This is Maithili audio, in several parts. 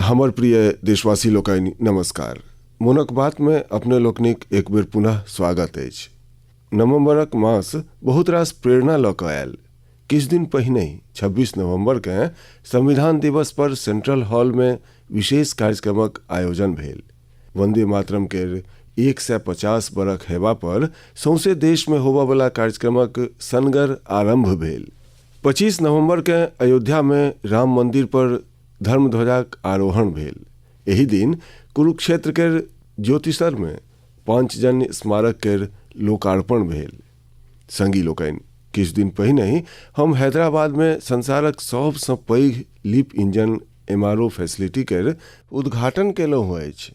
हमर प्रिय देशवासी लोकनि नमस्कार। मोनक बात में अपने लोकनिक एक बेर पुनः स्वागत अछि। नवंबरक मास बहुत रास प्रेरणा लऽ कऽ आयल। किछु दिन पहिने 26 नवंबर के संविधान दिवस पर सेंट्रल हॉल में विशेष कार्यक्रमक आयोजन भेल। वंदे मातरम के 150 बरख हेबा पर सौंसे देश में होबा वाला कार्यक्रमक सनगर आरंभ भेल। 25 नवंबर के अयोध्या में राम मंदिर पर धर्मध्वजाक आरोहण भेल। एही दिन कुरुक्षेत्र के ज्योतिसर में पांचजन्य स्मारक के लोकार्पण भेल। संगी लोकनि, किछु दिन पहिने हम हैदराबाद में संसारक सबसँ पैघ लिप इंजन MRO फैसिलिटी के उद्घाटन केलहुँ अछि।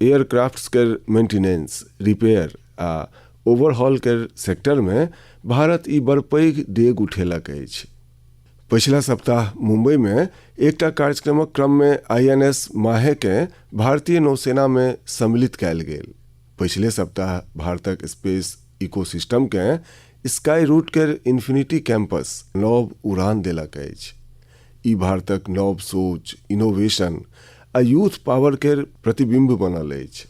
एयरक्राफ्ट्स के मेंटेनेंस, रिपेयर आ ओवरहॉल के सेक्टर में भारत ई बड़ पैघ डेग उठेलक अछि। पिछला सप्ताह मुंबई में एकटा कार्यक्रमक क्रम में INS माहे के भारतीय नौसेना में सम्मिलित कैल गेल। पिछले सप्ताह भारतक स्पेस इकोसिस्टम के स्काई रूट के इन्फिनिटी कैंपस नव उड़ान देलक अछि। ई भारतक नव सोच, इनोवेशन आ यूथ पावर के प्रतिबिंब बनल अछि।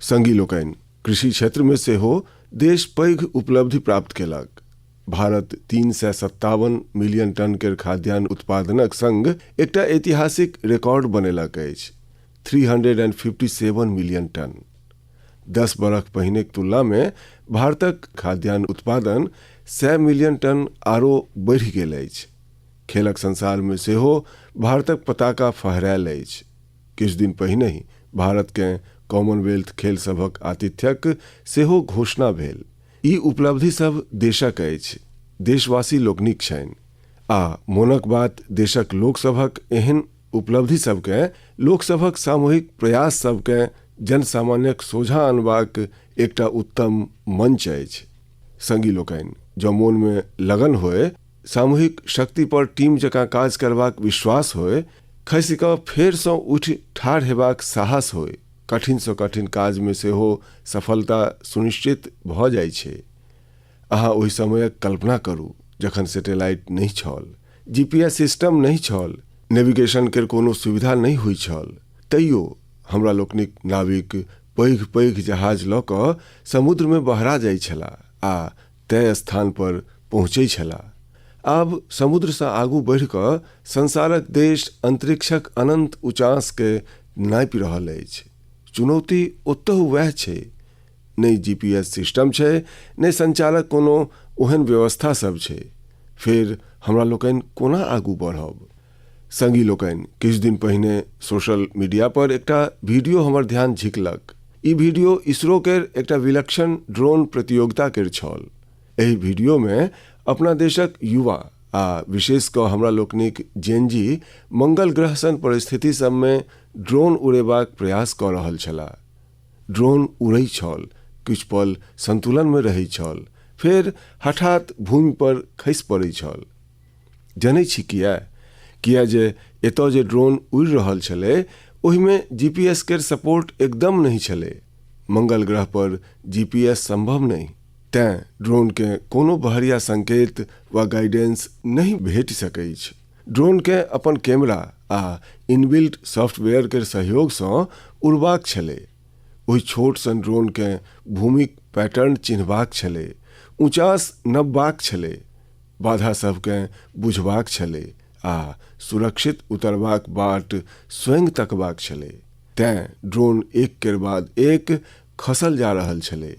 संगी लोकनि, कृषि क्षेत्र में सेहो देश पैघ उपलब्धि प्राप्त केलक। भारत 357 मिलियन टन के खाद्यान्न उत्पादनक संग एकटा ऐतिहासिक रिकॉर्ड बनेलक अछि, 357 मिलियन टन। 10 बरख पहिने के तुलना में भारतक खाद्यान्न उत्पादन 100 मिलियन टन आरो बढ़ि गेल अछि। खेलक संसार में सेहो भारतक पताका फहरायल अछि। किछु दिन पहिने ही भारत के कॉमनवेल्थ खेल सभक आतिथ्यक सेहो घोषणा भेल। ई उपलब्धि सब देशक अछि, देशवासी लोकनिक छनि, आ मोनक बात देशक लोकसभक एहन उपलब्धि सबके लोकसभक सामूहिक प्रयास सबके जनसामान्यक सोझा अनबाक एकटा उत्तम मंच अछि। संगी लोकनि, जँ मोन में लगन होय, सामूहिक शक्ति पर टीम जकाँ काज करबाक विश्वास होय, खसि कऽ फेरसँ उठि ठाढ़ हेबाक साहस होय, कठिन सँ कठिन काज में सेहो सफलता सुनिश्चित भऽ जाइ छै। अहाँ ओहि समयक कल्पना करू जखन सैटेलाइट नहीं छल, GPS सिस्टम नहीं छल, नेविगेशन के कोनो सुविधा नहीं हुई छल। तैयो हमरा लोकनिक नाविक पैघ पैघ जहाज लऽ कऽ समुद्र में बहरा जाइ छलाह आ तय स्थान पर पहुँचै छलाह। आब समुद्र से आगू बढ़ि कऽ संसारक देश अंतरिक्षक अनंत उचास के नापि रहल अछि। चुनौती ओतहु वैह छै। नहीं GPS सिस्टम छै, नहीं संचारक कोनो ओहन व्यवस्था सब छै। फिर हमरा लोकनि कोना आगू बढ़ब? संगी लोकनि, किछु दिन पहिने सोशल मीडिया पर एकटा वीडियो हमर ध्यान झिकलक। ई वीडियो इसरो के एकटा विलक्षण ड्रोन प्रतियोगिता के छल। एहि वीडियो में अपना देशक युवा आ विशेष कऽ हमरा लोकनिक जेनजी मंगल ग्रह सन परिस्थिति सब में ड्रोन उड़ेबाक प्रयास कऽ रहल छलाह। ड्रोन उड़ै छल, किछु पल संतुलन में रहै छल, फिर हठात भूमि पर खसि पड़ै छल। जनै छी किया जे एतऽ जे ड्रोन उड़ि रहल छलै, ओहि में GPS के सपोर्ट एकदम नहीं छलै। मंगल ग्रह पर GPS संभव नहीं, तें ड्रोन के कोनो बहरिया संकेत वा गाइडेंस नहीं भेट सकै छै। ड्रोन के अपन कैमरा आ इनबिल्ट सॉफ्टवेयर के सहयोग सँ उड़बाक छलै। ओहि छोट सन ड्रोन के भूमिक पैटर्न चिन्हबाक छलै, ऊंचास नपबाक छलै, बाधा सबके बुझबाक छलै आ सुरक्षित उतरबाक बाट स्वयं तकबाक छलै। तें ड्रोन एक केर बाद एक खसल जा रहल छलै।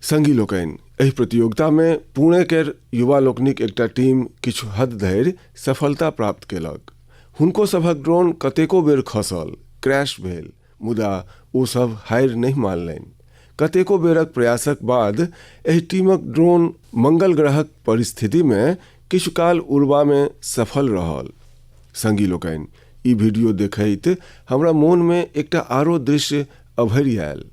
संगी लोकनि, एहि प्रतियोगिता में पुणे केर युवा लोकनिक एकटा टीम किछु हद धरि सफलता प्राप्त केलक। हुनको सभक ड्रोन कतेको बेर खसल, क्रैश भेल, मुदा ओ सब हारि नहीं मानलनि। कतेको बेरक प्रयासक बाद एहि टीमक ड्रोन मंगल ग्रहक परिस्थिति में किछु काल उड़बा में सफल रहल। संगी लोकनि, ई वीडियो देखैत हमरा मोन में एकटा आरो दृश्य अभरि आयल।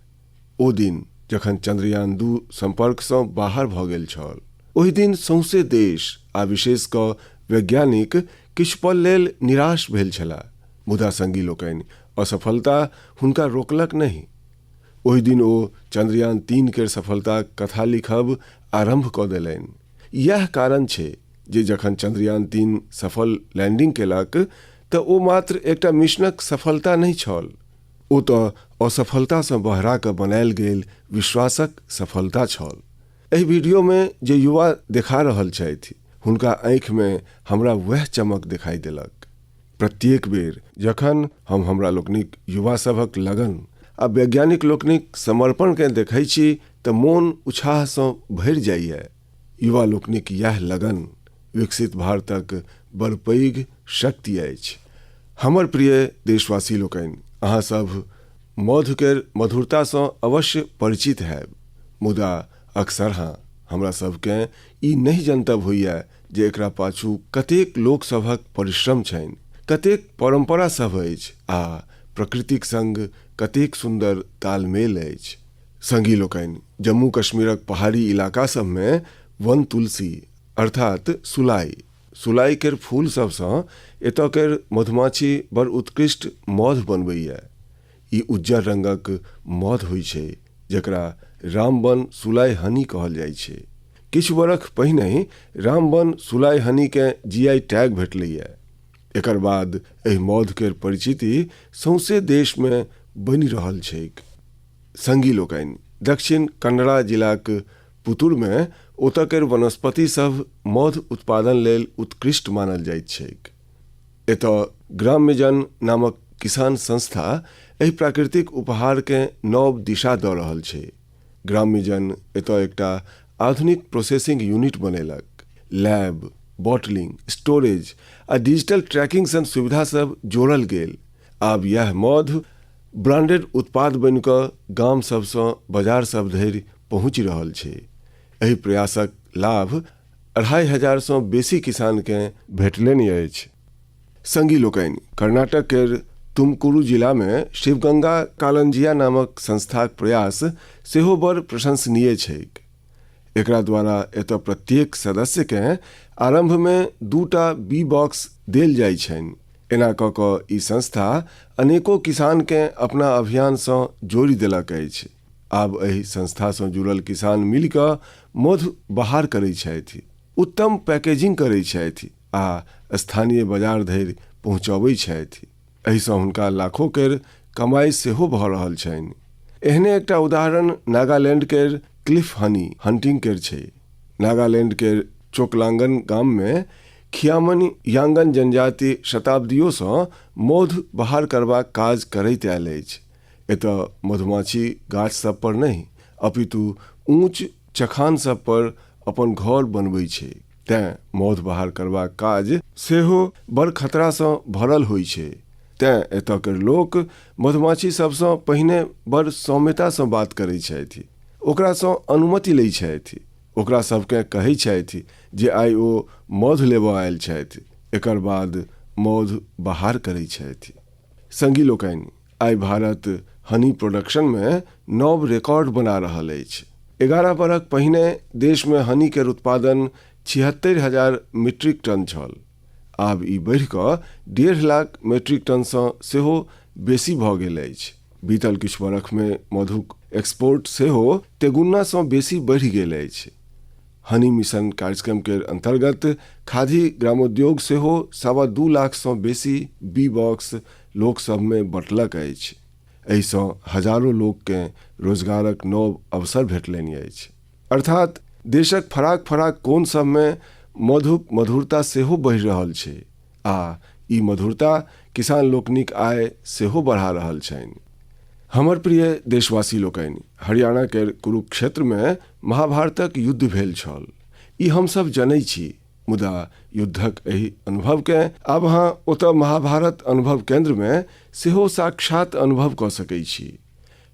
ओ दिन जखन चंद्रयान 2 संपर्क सँ बाहर भऽ गेल छल। ओहि दिन सौंसे देश आ विशेष कऽ वैज्ञानिक किछु पल लेल निराश भेल छलाह, मुदा संगी लोकनि, असफलता हुनका रोकलक नहीं। ओहि दिन ओ चंद्रयान 3 के सफलताक कथा लिखब आरंभ कऽ देलनि। यह कारण छै जे जखन चंद्रयान 3 सफल लैंडिंग केलक तऽ ओ मात्र एकटा मिशनक सफलता नहि छल, ओ तऽ असफलतासँ बहरा कऽ बनायल गेल विश्वासक सफलता छल। एहि वीडियोमे जे युवा देखा रहल छथि हुनका आँखिमे हमरा वएह चमक दिखाई देलक। प्रत्येक बेर जखन हम हमरा लोकनिक युवा सभक लगन आ वैज्ञानिक लोकनिक समर्पणकेँ देखै छी तऽ मोन उत्साहसँ भरि जाइए। युवा लोकनिक यह लगन विकसित भारतक बड़ पैघ शक्ति अछि। हमर प्रिय देशवासी लोकनि, अहाँ सब मधु केर मधुरतासँ अवश्य परिचित हैब, मुदा अक्सर हमरा सबकेँ ई नहीं जनतब होइए जे एकरा पाछू कतेक लोक सभक परिश्रम छनि, कतेक परंपरा सब अछि आ प्रकृतिक संग कतेक सुंदर तालमेल अछि। संगी लोकनि, जम्मू कश्मीरक पहाड़ी इलाका सबमे वन तुलसी अर्थात सुलाई केर फूल सबसँ एतऽ केर मधुमाछी बड़ उत्कृष्ट मध बनबैए। ई उज्जर रंगक मध होइ छै जकरा रामबन सुलाई हनी कहल जाइ छै। किछु बरख पहिने रामबन सुलाई हनी के जीआई टैग भेटलैए। एकर बाद एहि मध केर परिचिति सौंसे देश में बनि रहल छैक। संगी लोकनि, दक्षिण कन्नड़ा जिलाक पुतुर में ओतऽ केर वनस्पति सब मध उत्पादन लेल उत्कृष्ट मानल जाइत छैक। एतऽ ग्राम्यजन नामक किसान संस्था एहि प्राकृतिक उपहार के नव दिशा दऽ रहल छै। ग्राम्यजन एतऽ एकटा आधुनिक प्रोसेसिंग यूनिट बनेलक। लैब, बॉटलिंग, स्टोरेज आ डिजिटल ट्रैकिंग सन सुविधा सब जोड़ल गेल। आब यह मध ब्रांडेड उत्पाद बनि कऽ गाम सबसँ बाजार सब धरि पहुँचि रहल छै। एहि प्रयासक लाभ 2500 सँ बेसी किसानकेँ भेटलनि अछि। संगी लोकनि, कर्नाटक केर तुमकुरु जिला में शिवगंगा कालंजिया नामक संस्थाक प्रयास सेहो बड़ प्रशंसनीय छैक। एकरा द्वारा एतऽ प्रत्येक सदस्यकेँ आरंभ में 2टा बी बॉक्स देल जाइ छनि। एना कऽ कऽ ई संस्था अनेको किसानकेँ अपना अभियानसँ जोड़ि देलक अछि। आब एहि संस्थासँ जुड़ल किसान मिलि कऽ मधु बाहर करैत छथि, उत्तम पैकेजिंग करैत छथि आ स्थानीय बाजार धरि पहुँचबैत छथि। एहिसँ हुनका लाखों केर कमाई सेहो भऽ रहल छनि। एहने एकटा उदाहरण नागालैंड केर क्लिफ हनी हंटिंग केर छै। नागालैंड केर चोकलांगन गाम में खियामनी यांगन जनजाति शताब्दियोंसँ मधु बाहर करबाक काज करैत आयल अछि। एतऽ मधुमाछी गाछ सब पर नहीं अपितु ऊंच चखान सब पर अपन घर बनबै छै। तें मधु बाहर करबाक काज सेहो बड़ खतरासँ भरल होइ छै। तें एतऽ केर लोक मधुमाछी सबसँ पहिने बड़ सौम्यतासँ बात करै छथि, ओकरासँ अनुमति लै छथि, ओकरा सबके कहै छथि जे आइ ओ मधु लेबऽ आयल छथि, एकर बाद मधु बाहर करै छथि। संगी लोकनि, आइ भारत हनी प्रोडक्शन में नव रिकॉर्ड बना रहल अछि। 11 बरख पहिने देश में हनी केर उत्पादन 76,000 मीट्रिक टन छल। आब ई बढ़ि कऽ 1.5 लाख मीट्रिक टनसँ सेहो बेसी भऽ गेल अछि। बीतल किछु बरख में मधुक एक्सपोर्ट सेहो तेगुन्नासँ बेसी बढ़ि गेल अछि। हनी मिशन कार्यक्रम केर अंतर्गत खादी ग्रामोद्योग सेहो 2.25 लाखसँ बेसी बी बॉक्स लोक सब में बँटलक अछि। एहिसँ हजारों लोककेँ रोजगारक नव अवसर भेटलनि अछि। अर्थात देशक फराक फराक कोन सब में मधुक मधुरता सेहो बढ़ि रहल छै आ ई मधुरता किसान लोकनिक आय सेहो बढ़ा रहल छनि। हमर प्रिय देशवासी लोकनि, हरियाणा केर कुरुक्षेत्र में महाभारतक युद्ध भेल छल। ई हमसभ जनै छी, मुदा युद्धक एहि अनुभवकेँ आब अहाँ ओतऽ महाभारत अनुभव केंद्र में सेहो साक्षात अनुभव कऽ सकै छी।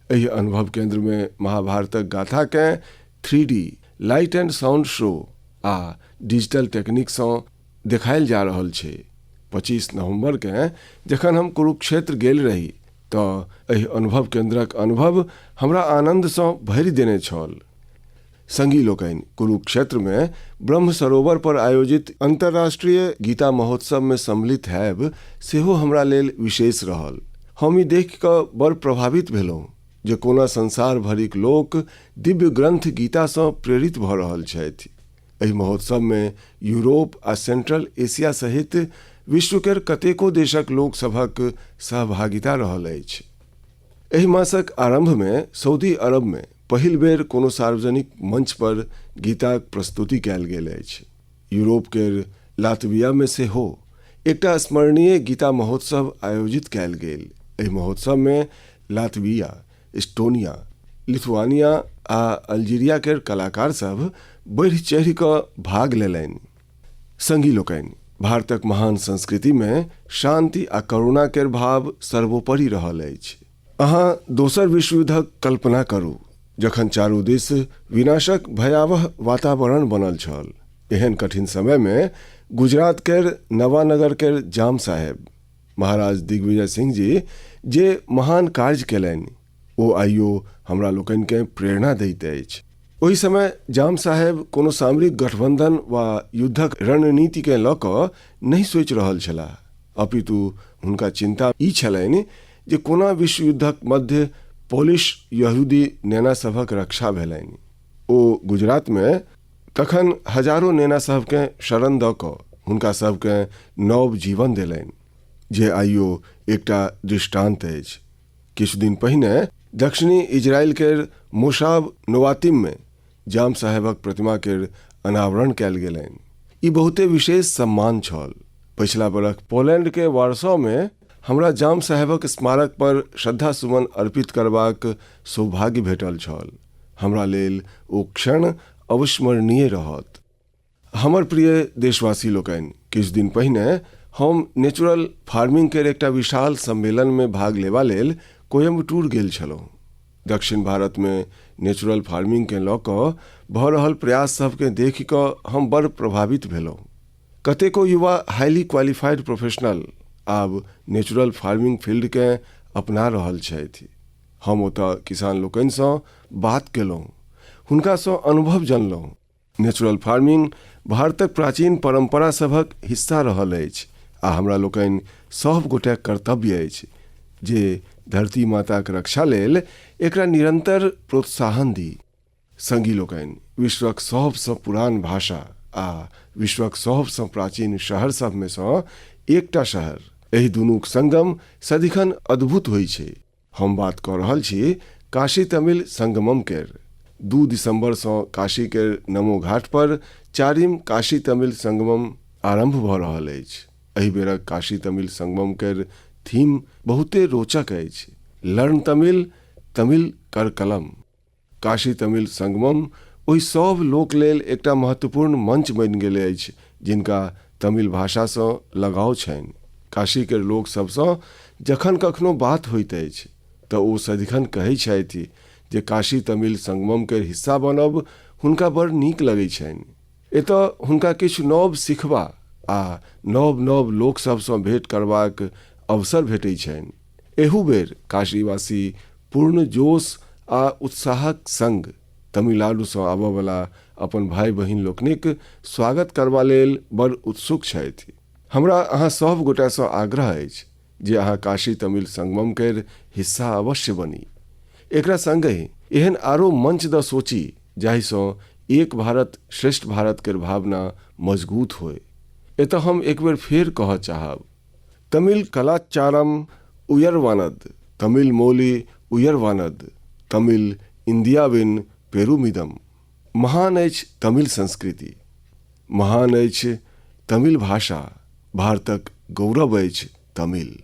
एहि अनुभव केंद्र में महाभारतक गाथाकेँ 3D light and sound show आ डिजिटल टेक्निकसँ देखायल जा रहल छै। 25 नवंबर के जखन हम कुरुक्षेत्र गेल रही तऽ एहि अनुभव केंद्रक अनुभव हमरा आनंदसँ भरि देने छल। संगी लोकनि, कुरुक्षेत्र में ब्रह्म सरोवर पर आयोजित अंतर्राष्ट्रीय गीता महोत्सव में सम्मिलित हैब सेहो हमरा लेल विशेष रहल। हम ई देख कऽ बड़ प्रभावित भेलहुँ जे कोना संसार भरिक लोक दिव्य ग्रंथ गीतासँ प्रेरित भऽ रहल छथि। एहि महोत्सव में यूरोप आ सेंट्रल एशिया सहित विश्व केर कतेको देशक लोकसभक सहभागिता रहल अछि। एहि मासक आरंभ में सऊदी अरब में पहिल बेर कोनो सार्वजनिक मंच पर गीताक प्रस्तुति कयल गेल अछि। यूरोप केर लातविया में सेहो एकटा स्मरणीय गीता महोत्सव आयोजित कयल गेल। एहि महोत्सव में लातविया, एस्टोनिया, लिथुआनिया आ अल्जीरिया केर कलाकार सब बढ़ि चढ़ि कऽ भाग लेलनि। संगी लोकनि, भारतक महान संस्कृति में शांति आ करुणा केर भाव सर्वोपरि रहल अछि। अहाँ दोसर विश्व युद्धक कल्पना करू, जखन चारू दिस विनाशक भयावह वातावरण बनल छल। एहन कठिन समय में गुजरात केर नवानगर केर जाम साहेब महाराज दिग्विजय सिंह जी जे महान कार्य केलनि, ओ आइयो हमरा लोकनि के प्रेरणा दैत अछि। ओहि समय जाम साहेब कोनो सामरिक गठबंधन वा युद्धक रणनीति के लऽ कऽ नहि सोचि रहल छलाह, अपितु हुनका चिंता ई छलनि जे कोना विश्व युद्धक मध्य पोलिश यहूदी नेना सभक रक्षा भेलनि। ओ गुजरात में तखन हजारों नेना सभके शरण दऽ कऽ हुनका सभके नव जीवन देलनि, जे आइयो एकटा दृष्टांत अछि। किछु दिन पहिने दक्षिणी इजराइल केर मोशाब नोवातिम में जाम साहेबक प्रतिमा केर अनावरण कयल गेलनि। ई बहुते विशेष सम्मान छल। पिछला बरख पोलैंड के वार्सो में हमरा जाम साहेबक स्मारक पर श्रद्धा सुमन अर्पित करबाक सौभाग्य भेटल छल। हमरा लेल ओ क्षण अविस्मरणीय रहत। हमर प्रिय देशवासी लोकनि, किछु दिन पहिने हम नेचुरल फार्मिंग केर एकटा विशाल सम्मेलन में भाग लेवा लेल कोयम्बटूर गेल छलहुँ। दक्षिण भारत में नेचुरल फार्मिंग के लऽ कऽ भऽ रहल प्रयास सबके देखि कऽ हम बड़ प्रभावित भेलहुँ। कतेको युवा हाईली क्वालिफाइड प्रोफेशनल आब नेचुरल फार्मिंग फील्ड के अपना रहल छथि। हम ओतऽ किसान लोकनिसँ बात केलहुँ, हुनकासँ अनुभव जानलहुँ। नेचुरल फार्मिंग भारतक प्राचीन परंपरा सभक हिस्सा रहल अछि आ हमरा लोकनि सब गोटे कर्तव्य अछि जे धरती माताक रक्षा लेल एकरा निरंतर प्रोत्साहन दी। संगी लोकनि, विश्वक सबसँ पुरान भाषा आ विश्वक सबसँ प्राचीन शहर सब में सँ एकटा शहर, एहि दुनूक संगम सदिखन अद्भुत होइ छै। हम बात कऽ रहल छी काशी तमिल संगमम केर। 2 दिसंबर सँ काशी केर नमो घाट पर 4वीं काशी तमिल संगमम आरंभ भऽ रहल अछि। एहि बेरक काशी तमिल संगमम केर थीम बहुते रोचक अछि। लर्न तमिल, तमिल कर कलम। काशी तमिल संगमम ओहि सब लोक लेल एकटा महत्वपूर्ण मंच बनि गेल अछि जिनका तमिल भाषासँ लगाव छनि। काशी केर लोक सबसँ जखन कखनो बात होइत अछि तऽ ओ सदिखन कहै छथि जे काशी तमिल संगमम केर हिस्सा बनब हुनका बड़ नीक लगै छनि। एतऽ हुनका किछु नव सिखबा आ नव नव लोक सबसँ भेंट करबाक अवसर भेटै छनि। एहू बेर काशीवासी पूर्ण जोश आ उत्साहक संग तमिलनाडुसँ आबयवला अपन भाई बहिन लोकनिक स्वागत करबा लेल बड़ उत्सुक छथि। हमरा अहाँ सब गोटेसँ आग्रह अछि जे अहाँ काशी तमिल संगमम केर हिस्सा अवश्य बनी। एकरा संगहि एहन आरो मंच द सोची जाहिसँ एक भारत श्रेष्ठ भारत केर भावना मजबूत होय। एतऽ हम एक बेर फेर कहऽ चाहब, तमिल कलाचारम उयर्वानद, तमिल मोली उयर्वानद, तमिल इंडियाविन पेरुमिदम। महान अछि तमिल संस्कृति, महान अछि तमिल भाषा, भारतक गौरव अछि तमिल।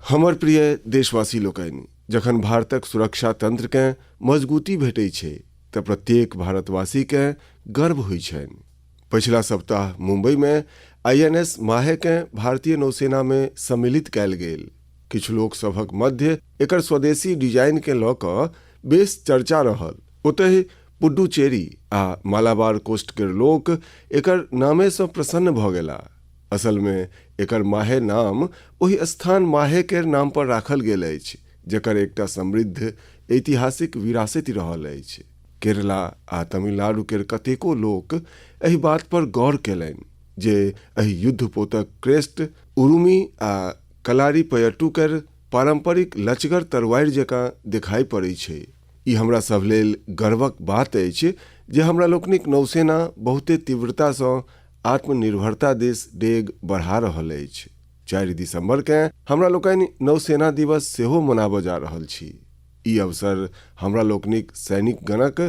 हमर प्रिय देशवासी लोकनि, जखन भारतक सुरक्षा तंत्र के मजबूती भेटै छै तऽ प्रत्येक भारतवासी के गर्व होइ छनि। पिछला सप्ताह मुंबई में INS माहे के भारतीय नौसेना में सम्मिलित कयल गेल। किछु लोक सभक मध्य एकर स्वदेशी डिजाइन के लऽ कऽ बेस चर्चा रहल। ओतहि पुडुचेरी आ मालाबार कोस्ट के लोक एकर नामे सँ प्रसन्न भऽ गेला। असल में एकर माहे नाम ओहि स्थान माहे केर नाम पर राखल गेल अछि जकर एकटा समृद्ध ऐतिहासिक विरासत रहल अछि। केरला आ तमिलनाडु केर कतेको लोक एहि बात पर गौर केलनि जे एहि युद्धपोतक क्रेस्ट उरुमी आ कलारीपयट्टू केर पारंपरिक लचगर तरवारि जकाँ देखाई पड़ै छै। ई हमरा सब लेल गर्वक बात अछि जे हमरा लोकनिक नौसेना बहुते तीव्रतासँ आत्मनिर्भरता दिस डेग बढ़ा रहल अछि। 4 दिसंबर के हमरा लोकनि नौसेना दिवस सेहो मनाबऽ जा रहल छी। ई अवसर हमरा लोकनिक सैनिक गणक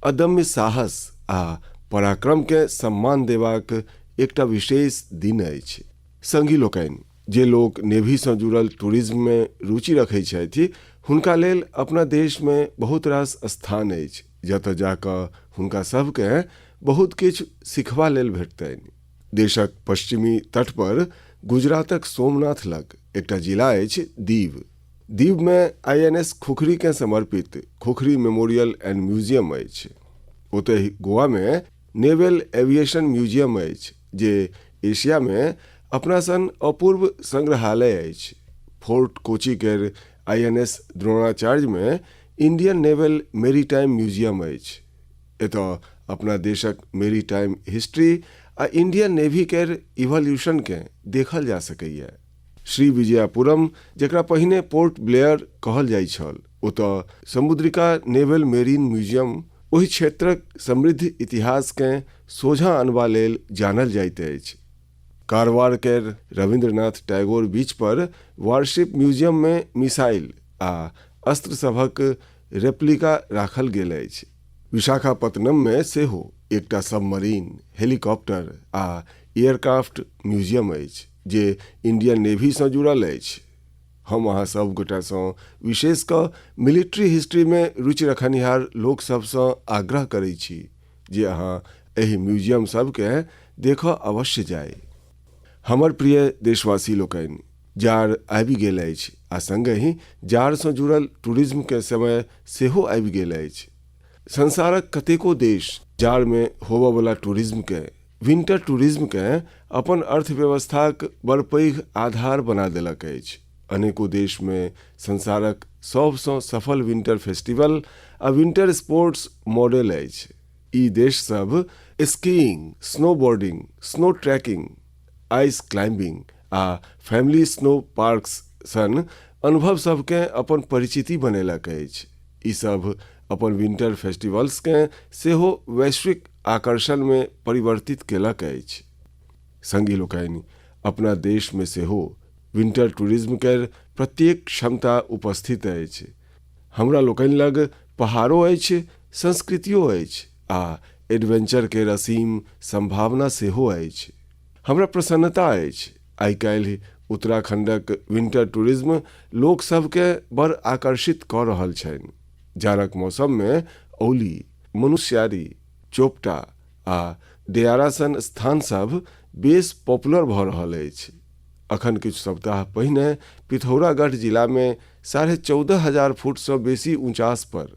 अदम्य साहस आ पराक्रम के सम्मान देबाक एकटा विशेष दिन अछि। संगी लोकनि, जे लोक नेवी से जुड़ल टूरिज्म में रुचि रखै छथि हुनका लेल अपना देश में बहुत रास स्थान अछि जतऽ जाकऽ हुनका सबके बहुत किछु सिखबा लेल भेटतनि। देशक पश्चिमी तट पर गुजरातक सोमनाथ लग एकटा जिला अछि दीव। दीव में INS खुखरी के समर्पित खुखरी मेमोरियल एंड म्यूजियम अछि। ओतहि गोवा में नेवल एविएशन म्यूजियम अछि जे एशिया में अपना सन अपूर्व संग्रहालय अछि। फोर्ट कोची केर INS द्रोणाचार्य में इंडियन नेवल मेरीटाइम म्यूजियम अछि। एतऽ अपना देशक मेरीटाइम हिस्ट्री आ इंडियन नेवी केर इवोल्यूशन के देखल जा सकैए। श्री विजयपुरम, जेकरा पहिने पोर्ट ब्लेयर कहल जाइ छल, ओतऽ समुद्रिका नेवल मेरीन म्यूजियम ओहि क्षेत्रक समृद्ध इतिहास के सोझा अनबा लेल जानल जाइत अछि। कारवार केर रविंद्रनाथ टैगोर बीच पर वारशिप म्यूजियम में मिसाइल आ अस्त्र सभक रेप्लिका राखल गेल अछि। विशाखापत्तनम में सेहो एकटा सबमरीन, हेलीकॉप्टर आ एयरक्राफ्ट म्यूजियम अछि जे इंडियन नेवी से जुड़ल अछि। हम अहाँ सब गोटा सँ विशेष कऽ मिलिट्री हिस्ट्री में रुचि रखनिहार लोक सब सँ आग्रह करै छी जे अहाँ एहि म्यूजियम सब के देखऽ अवश्य जाय। हमर प्रिय देशवासी लोकनि, जाड़ आबि गेल अछि आ संगे ही जाड़ सँ जुड़ल टूरिज्म के समय सेहो आबि गेल अछि। संसारक कतेको देश जाड़ में होबऽ वाला टूरिज्म के, विंटर टूरिज्म के अपन अर्थव्यवस्थाक बड़ पैघ आधार बना देलक अछि। अनेको देश में संसारक सबसँ सफल विंटर फेस्टिवल आ विंटर स्पोर्ट्स मॉडल अछि। ई देश सब skiing, snowboarding, snow trekking, ice climbing आ फैमिली स्नो पार्क्स सन अनुभव सबके अपन परिचिति बनेलक अछि। ई सब अपन विंटर फेस्टिवल्स के सेहो वैश्विक आकर्षण में परिवर्तित केलक अछि। संगी लोकनि, अपना देश में सेहो विंटर टूरिज्म केर प्रत्येक क्षमता उपस्थित अछि। हमरा लोकनि लग पहाड़ो अछि, संस्कृतियो अछि आ एडवेंचर के असीम संभावना सेहो अछि। हमरा प्रसन्नता अछि आइ काल्हि उत्तराखंडक विंटर टूरिज्म लोक सब के बड़ आकर्षित कऽ रहल छनि। जाड़क मौसम में औली, मनुष्यारी, चोपटा आ डेयारा सन स्थान सब बेस पॉपुलर भऽ रहल अछि। अखन किछु सप्ताह पहिने पिथौरागढ़ जिला में 14,500 फुट सँ बेसी ऊंचास पर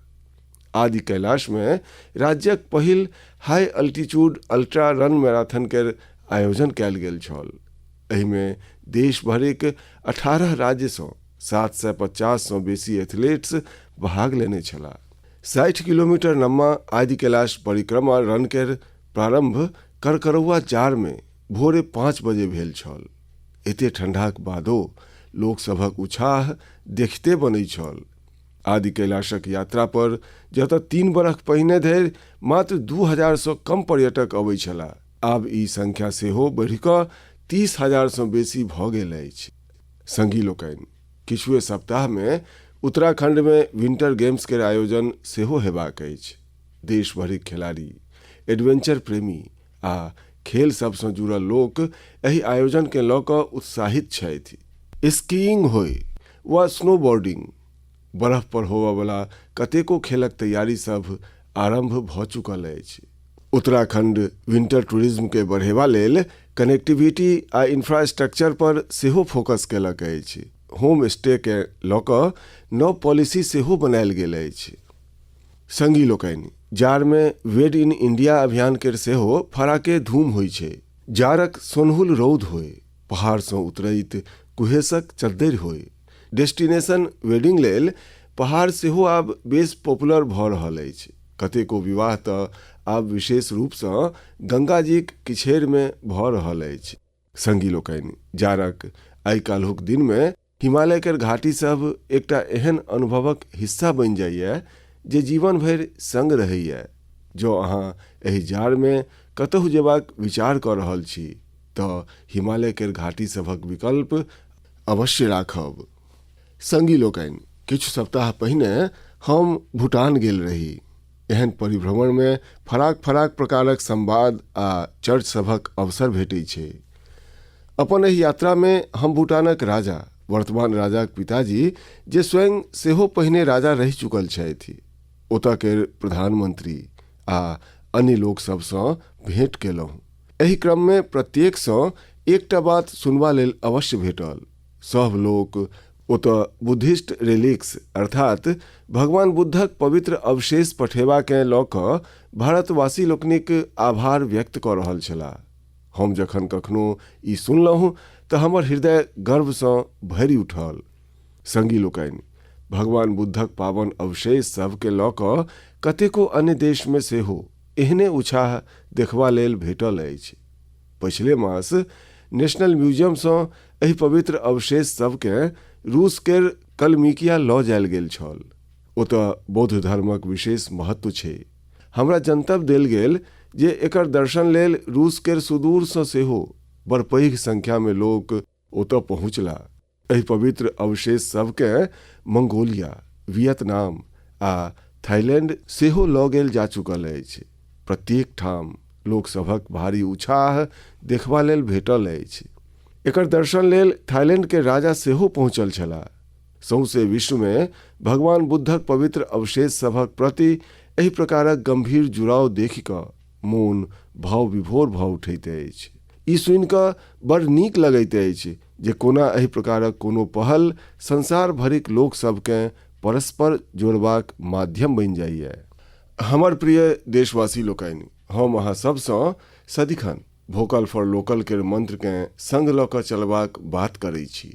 आदि कैलाश में राज्यक पहिल हाई अल्टीट्यूड अल्ट्रा रन मैराथन के आयोजन कैल गेल छल। एहि में देश भरिक 18 राज्य सँ 750 सँ बेसी एथलीट्स भाग लेने छलाह। 60 किलोमीटर लम्बा आदि कैलाश परिक्रमा रन के प्रारंभ करकरौआ जाड़ में भोरे 5 बजे भेल छल। एते ठंडाक बादो लोक सभक उत्साह देखते बनै छल। आदि कैलाशक यात्रा पर जतऽ 3 बरख पहिने धरि मात्र 2000 सँ कम पर्यटक अबै छलाह, आब ई संख्या सेहो बढ़ि कऽ 30,000 सँ बेसी भऽ गेल अछि। संगी लोकनि, किछुए सप्ताह में उत्तराखंड में विंटर गेम्स के आयोजन सेहो हेबाक अछि। देश भरिक खिलाड़ी, एडवेंचर प्रेमी आ खेल सब सँ जुड़ल लोक एहि आयोजन के लऽ कऽ उत्साहित छथि। स्कीइंग होय वा स्नोबोर्डिंग, बर्फ पर होबऽ वाला कतेको खेलक तैयारी सब आरंभ भऽ चुकल अछि। उत्तराखंड विंटर टूरिज्म के बढ़ेबा लेल कनेक्टिविटी आ इंफ्रास्ट्रक्चर पर सेहो फोकस केलक अछि। होम स्टे के लऽ कऽ नव पॉलिसी सेहो बनायल गेल अछि। संगी लोकनि, जाड़ में वेड इन इंडिया अभियान के सेहो फराके धूम होइ छै। जाड़क सोनहुल रौद होय, पहाड़ सँ उतरैत कुहेसक चद्दरि होय, डेस्टिनेशन वेडिंग लेल पहाड़ सेहो आब बेस पॉपुलर भऽ रहल अछि। कतेको विवाह तऽ आब विशेष रूप सँ गंगा जीक किछेर में भऽ रहल अछि। संगी लोकनि, जाड़क आइ काल्हुक दिन में हिमालय के घाटी सब एकटा एहन अनुभवक हिस्सा बनि जाइए जे जीवन भरि संग रहैए। जो अहाँ एहि जाड़ में कतहु जेबाक विचार कऽ रहल छी तऽ हिमालय केर घाटी सभक विकल्प अवश्य राखब। संगी लोकनि, किछु सप्ताह पहिने हम भूटान गेल रही। एहन परिभ्रमण में फराक फराक प्रकारक संवाद आ चर्च सभक अवसर भेटै छै। अपन एहि यात्रा में हम भूटानक राजा, वर्तमान राजाक पिताजी जे स्वयं सेहो पहिने राजा रहि चुकल छथि, ओतऽ केर प्रधानमंत्री आ अन्य लोक सबसँ भेंट केलहुँ। एहि क्रम में प्रत्येक सँ एकटा बात सुनबा लेल अवश्य भेटल। सब लोक ओतऽ बुद्धिस्ट रेलिक्स अर्थात भगवान बुद्धक पवित्र अवशेष पठेबाकेँ लऽ कऽ भारतवासी लोकनिक आभार व्यक्त कऽ रहल छलाह। हम जखन कखनो ई सुनलहुँ तऽ हमर हृदय गर्व सँ भरि उठल। संगी लोकनि, भगवान बुद्धक पावन अवशेष सभके लऽ कऽ कतेको अन्य देश में सेहो एहने उत्साह देखबा लेल भेटल अछि। पछिले मास नेशनल म्यूजियम सँ एहि पवित्र अवशेष सभकेँ रूस केर कलमिकिया लऽ जायल गेल छल। ओतऽ बौद्ध धर्मक विशेष महत्व छै। हमरा जनतब देल गेल जे एकर दर्शन लेल रूस केर सुदूर सँ सेहो बड़ पैघ संख्या में लोक ओतऽ पहुँचला। एहि पवित्र अवशेष सभकेँ मंगोलिया, वियतनाम आ थाईलैंड सेहो लऽ गेल जा चुकल अछि। प्रत्येक ठाम लोक सभक भारी उत्साह देखबा लेल भेटल अछि। एकर दर्शन लेल थाईलैंड के राजा सेहो पहुँचल छलाह। सौंसे विश्व में भगवान बुद्धक पवित्र अवशेष सभक प्रति एहि प्रकारक गंभीर जुड़ाव देखि कऽ मोन भाव विभोर भऽ उठैत अछि। ई सुनि कऽ बड़ नीक लगैत अछि जे कोना एहि प्रकारक कोनो पहल संसार भरिक लोक सबकेँ परस्पर जोड़बाक माध्यम बनि जाइए। हमर प्रिय देशवासी लोकनि, हम अहाँ सबसँ सदिखन वोकल फॉर लोकल केर मंत्रकेँ संग लऽ कऽ चलबाक बात करै छी।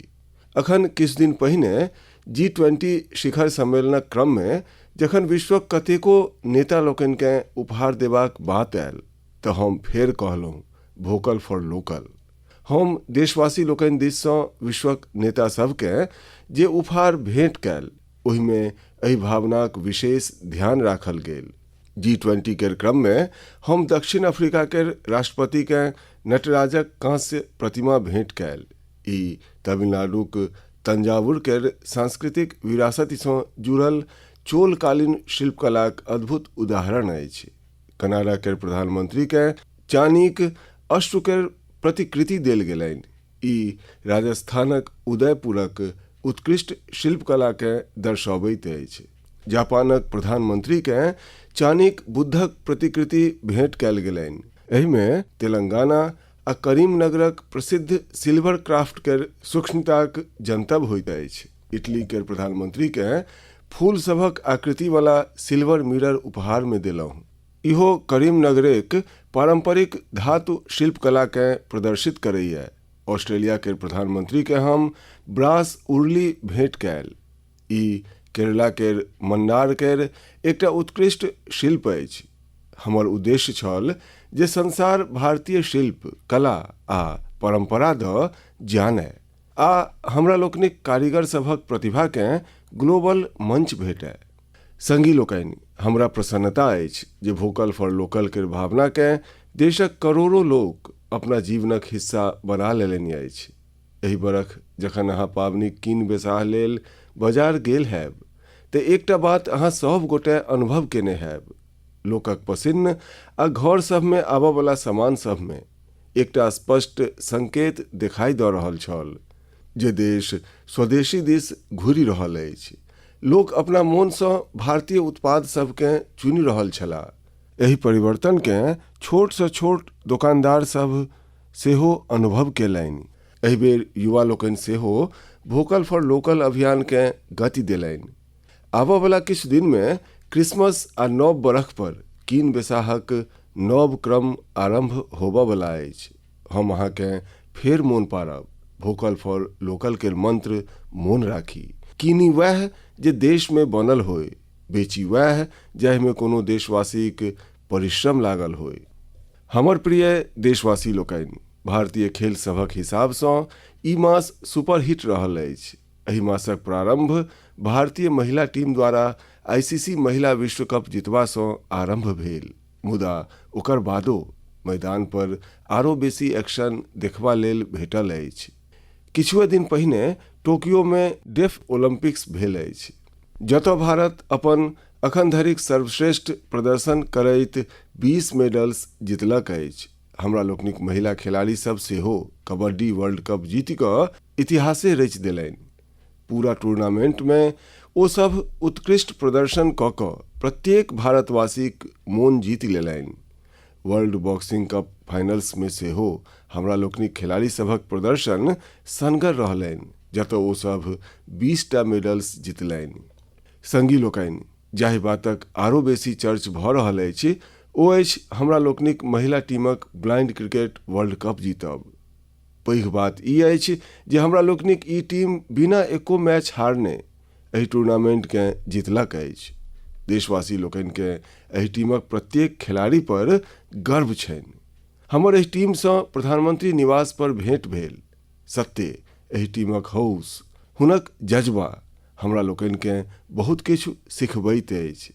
अखन किछु दिन पहिने G20 शिखर सम्मेलनक क्रम में जखन विश्वक कतेको नेता लोकनिकेँ उपहार देबाक बात आयल तऽ हम फेर कहलहुँ वोकल फॉर लोकल। हम देशवासी लोकनि दिस सँ विश्वक नेता सबकेँ जे उपहार भेंट कयल, ओहिमे एहि भावनाक विशेष ध्यान राखल गेल। G20 केर क्रम में हम दक्षिण अफ्रीका केर राष्ट्रपति के नटराजक कांस्य प्रतिमा भेंट कयल। ई तमिलनाडुक तंजावुर केर सांस्कृतिक विरासत सँ जुड़ल चोलकालीन शिल्पकलाक अद्भुत उदाहरण अछि। कनाडा केर प्रधानमंत्री के चानीक अश्व केर प्रतिकृति देल गेलनि। ई राजस्थानक उदयपुरक उत्कृष्ट शिल्पकला के दर्शबैत अछि। जापानक प्रधानमंत्री के चानीक बुद्धक प्रतिकृति भेंट कयल गेलनि। एहि में तेलंगाना आ करीमनगरक प्रसिद्ध सिल्वर क्राफ्ट केर सूक्ष्मताक जनतब होइत अछि। इटली केर प्रधानमंत्री के फूल सभक आकृति वाला सिल्वर मिरर उपहार में देलहुँ। इहो करीमनगरक पारंपरिक धातु शिल्पकला के प्रदर्शित करैए। ऑस्ट्रेलिया केर प्रधानमंत्री के हम ब्रास उर्ली भेंट कयल। ई केरला केर मन्नार केर एकटा उत्कृष्ट शिल्प अछि। हमर उद्देश्य छल जे संसार भारतीय शिल्प कला आ परंपरा द जानै आ हमरा लोकनिक कारीगर सभक प्रतिभा के ग्लोबल मंच भेटै। संगी लोकनि, हमरा प्रसन्नता अछि जे वोकल फॉर लोकल केर भावना के देशक करोड़ों लोक अपना जीवनक हिस्सा बना लेलनि अछि। एहि बरख जखन अहाँ पावनिक कीन बेसाह लेल बाजार गेल हैब तऽ एकटा बात अहाँ सब गोटे अनुभव केने हैब। लोकक पसिन्न आ घर सब में आबऽ वाला सामान सब में एकटा स्पष्ट संकेत दिखाई दऽ रहल छल जे देश स्वदेशी दिस घुरि रहल अछि। लोक अपना मोन सँ भारतीय उत्पाद सबकेँ चुनि रहल छलाह। एहि परिवर्तन के छोट सँ छोट दुकानदार सब सेहो अनुभव केलनि। एहि बेर युवा लोकनि सेहो वोकल फॉर लोकल अभियान के गति देलनि। आबऽ वाला किछु दिन में क्रिसमस आ नव बरख पर कीन बेसाहक नव क्रम आरंभ होबऽ वाला अछि। हम अहाँके फेर मोन पारब, वोकल फॉर लोकल केर मंत्र मोन राखी। कीनी वह जे देश में बनल होय, बेची वह जाहि में कोनो देशवासीक परिश्रम लागल होय। हमर प्रिय देशवासी लोकनि, भारतीय खेल सभक हिसाब सँ ई मास सुपरहिट रहल अछि। एहि मासक प्रारंभ भारतीय महिला टीम द्वारा ICC महिला विश्व कप जितबा सँ आरंभ भेल। मुदा ओकर बादो मैदान पर आरो बेसी एक्शन देखबा लेल भेटल अछि। किछुए दिन पहिने टोक्यो में डेफ ओलंपिक्स भेल अछि, जतऽ भारत अपन अखन धरिक सर्वश्रेष्ठ प्रदर्शन करैत 20 मेडल्स जीतलक अछि। हमरा लोकनिक महिला खिलाड़ी सब सेहो कबड्डी वर्ल्ड कप जीति कऽ इतिहासे रचि देलनि। पूरा टूर्नामेंट में ओ सब उत्कृष्ट प्रदर्शन कऽ कऽ प्रत्येक भारतवासीक मोन जीति लेलनि। वर्ल्ड बॉक्सिंग कप फाइनल्स में सेहो हमरा लोकनिक खिलाड़ी सभक प्रदर्शन सनगर रहलनि, जतऽ ओ सब 20टा मेडल्स जीतलनि। संगी लोकनि, जाहि बातक आरो बेसी चर्च भऽ रहल अछि ओ अछि हमरा लोकनिक महिला टीमक ब्लाइंड क्रिकेट वर्ल्ड कप जीतब। पैघ बात ई अछि जे हमरा लोकनिक ई टीम बिना एको मैच हारने एहि टूर्नामेंट के जीतलक अछि। देशवासी लोकनि के एहि टीमक प्रत्येक खिलाड़ी पर गर्व छनि। हमर एहि टीम सँ प्रधानमंत्री निवास पर भेंट भेल। सत्य एहि टीमक हौस, हुनक जज्बा हमरा लोकनि के बहुत किछु सिखबैत अछि।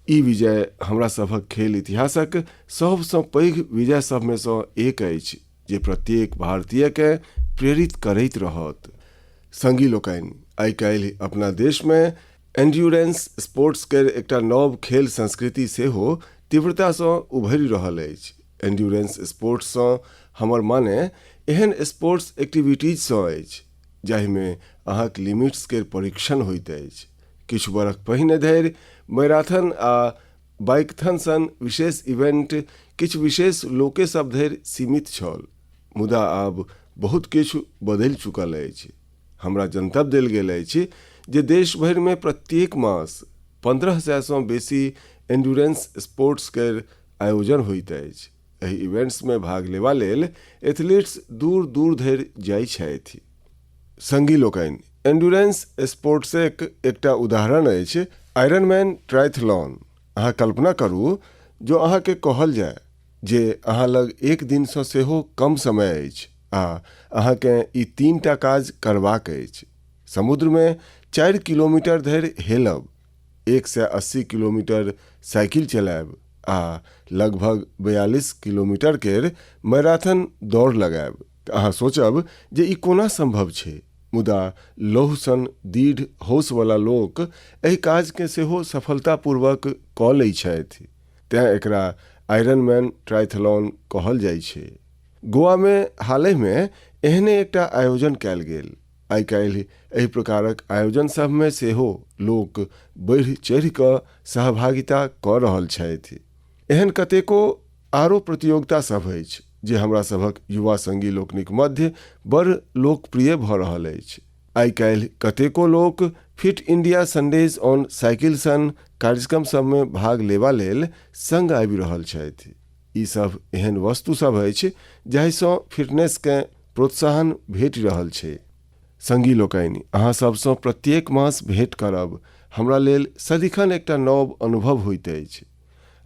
ई विजय हमरा सभक खेल इतिहासक सबसँ पैघ विजय सब में सँ एक अछि जे प्रत्येक भारतीय के प्रेरित करैत रहत। संगी लोकनि, आइ काल्हि अपना देश में एंड्योरेंस स्पोर्ट्स के एकटा नव खेल संस्कृति सेहो तीव्रता सँ उभरि रहल अछि। एंड्योरेंस स्पोर्ट्स सँ हमर माने एहन स्पोर्ट्स एक्टिविटीज सँ अछि जाहि में अहाँक लिमिट्स के परीक्षण होइत अछि। किछु बरख पहिने धरि मैराथन आ बाइकथन सन विशेष इवेंट किछु विशेष लोके सब धरि सीमित छल, मुदा आब बहुत किछु बदलि चुकल अछि। हमरा जनतब देल गेल अछि जे देश भरि में प्रत्येक मास 1500 सँ बेसी एंड्योरेंस स्पोर्ट्स के आयोजन होइत अछि। एहि इवेंट्स में भाग लेबा लेल एथलीट्स दूर दूर धरि जाइ छथि। संगी लोकनि, एंड्योरेंस स्पोर्ट्सक एकटा उदाहरण अछि आयरनमैन ट्रायथलॉन। अहाँ कल्पना करू जो अहाँ के कहल जाय जे अहाँ लग एक दिन सँ सेहो कम समय अछि आ अहाँ के ई 3टा काज करबाक अछि। समुद्र में 4 किलोमीटर धरि हेलब, 180 किलोमीटर साइकिल चलायब आ लगभग 42 किलोमीटर केर मैराथन दौड़ लगायब। अहाँ सोचब जे ई कोना संभव छै, मुदा लौह सन दृढ़ हौस वाला लोक एहि काज के सेहो सफलतापूर्वक कऽ लै छथि। तें एकरा आयरनमैन ट्रायथलॉन कहल जाइ छै। गोवा में हालहि में एहने एकटा आयोजन कयल गेल। आइ काल्हि एहि प्रकारक आयोजन सब में सेहो लोक बढ़ि चढ़ि कऽ सहभागिता कऽ रहल छथि। एहन कतेको आरो प्रतियोगिता सब अछि जे हमरा सभक युवा संगी लोकनिक मध्य बड़ लोकप्रिय भऽ रहल अछि। आइ काल्हि कतेको लोक fit India Sundays on cycle सन कार्यक्रम सब में भाग लेबा लेल संग आबि रहल छथि। ई सब एहन वस्तु सब अछि जाहि सँ फिटनेस के प्रोत्साहन भेट रहल छै। संगी लोकनि, अहाँ सबसँ प्रत्येक मास भेंट करब हमरा लेल सदिखन एकटा नव अनुभव होइत अछि।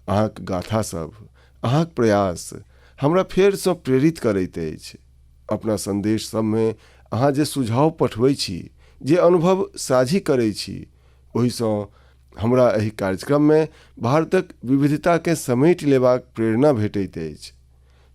अहाँक गाथा सब, अहाँक प्रयास हमरा फेर सँ प्रेरित करैत अछि। अपना संदेश सब में अहाँ जे सुझाव पठबै छी, जे अनुभव साझी करै छी, ओहि सँ हमरा एहि कार्यक्रम में भारतक विविधता के समेटि लेबाक प्रेरणा भेटैत अछि।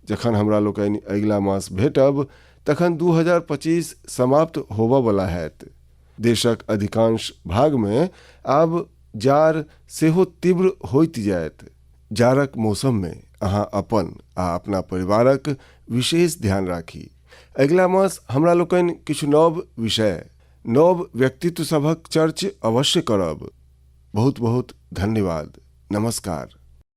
जखन हमरा लोकनि अगिला मास भेटब तखन 2025 समाप्त होबऽ वाला हैत। देशक अधिकांश भाग में आब जाड़ सेहो तीव्र होइत जायत। जाड़क मौसम में अहाँ अपन आ अपना परिवारक विशेष ध्यान राखी। अगिला मास हमरा लोकनि किछु नव विषय, नव व्यक्तित्व सभक चर्चा अवश्य करब। बहुत बहुत धन्यवाद। नमस्कार।